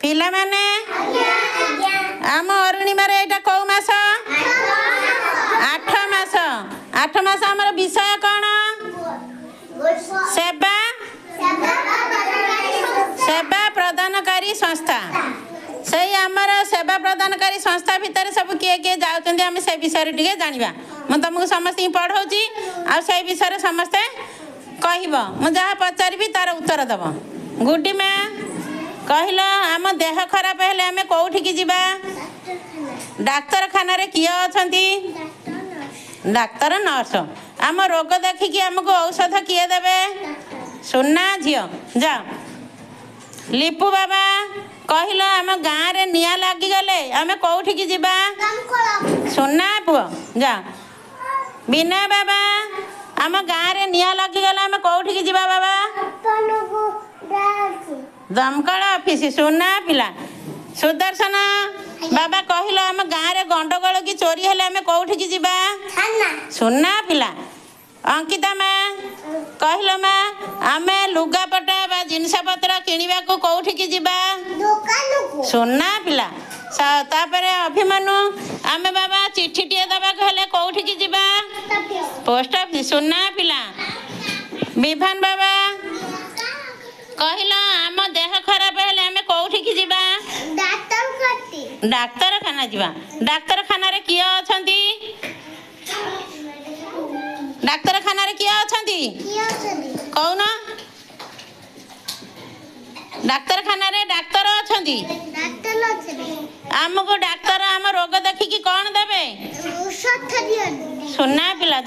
पिला माने आम अरुणिमार एटा कौ मास 8 मास 8 मास आमर विषय कौन सेवा सेवा प्रदानकारी संस्था से आमर सेवा प्रदानकारी संस्था भितर सब किए किए जाऊँ आम से विषय टे जाना मुझे तुमको समस्त पढ़ाऊँगी आ विषय समस्ते कहब मुझे पचारि तार उत्तर दब गुड्डी माँ कहल आम देह खराब हेले आम कौटिकी जीवा डाक्तरखाना किए अच्छा डाक्तर नर्स आम रोग देखिकी आमको औषध किए देवे सुना झील जाओ लिपू बाबा कहल आम गाँव में निआ लगिगले आम कौटिकी जीवा सुना पुओ जाओ बिना बाबा आम गाँव में निआ लगिगले आम कौटिकी जीवा बाबा दमकल ऑफिस सुना पिला सुदर्शन बाबा कहल आम गाँव में गंडगोल की चोरी हेले आम कौटिकी जीवा सुना पिला अंकिता माँ कहल माँ आम लुगापटा बा जिनस पत्र किणवा को कौटिकी जीवा सुना पिला तापर अभिमन्यु आम बाबा चिट्ठी टे दबा हेले कौटिकी जीवा पोस्ट ऑफिस सुना पिला विभान बाबा कहल आम देह खराब हेले आम कौटिकी जीवा डाक्तरखाना जीवा डाक्तरखाना किए अच्छा डाक्तरखाना किए अच्छा कौन डाक्तरखाना डाक्तर अच्छा आमको डाक्तर आम रोग देखिकी कौन देवे सुना पिला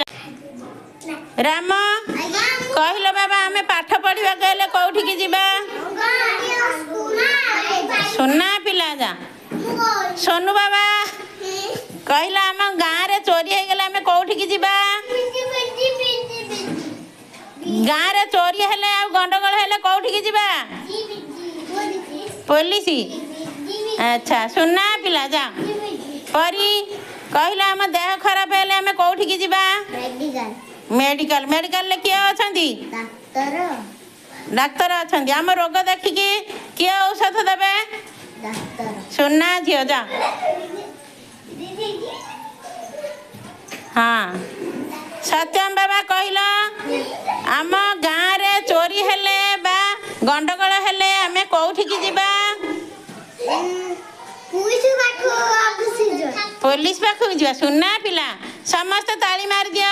राम कहल बाबा आम पाठ पढ़ा गले कौटिकी जीवा सुना पिला जा सोनू बाबा कहल आम गाँव में चोरी हो गला आम कौटिकी जीवा गाँव में चोरी हेले आ गंडगोल हेले कौटिकी जीवा पुलिस अच्छा सुना पिला जा परी कहल आम देह खराब हेले आम कौटिकी जीवा मेडिकल मेडिकल किए अच्छा डाक्तर अच्छा आम रोग देखिकी किए औषध देवे सुना झील जा हाँ सत्यम बाबा कहल आम गाँव रे चोरी हेले बा गंडगोल हेले आम कौटिकी जीवा पुलिस पाखक जा सुना पिला समस्त ताली मार दिया।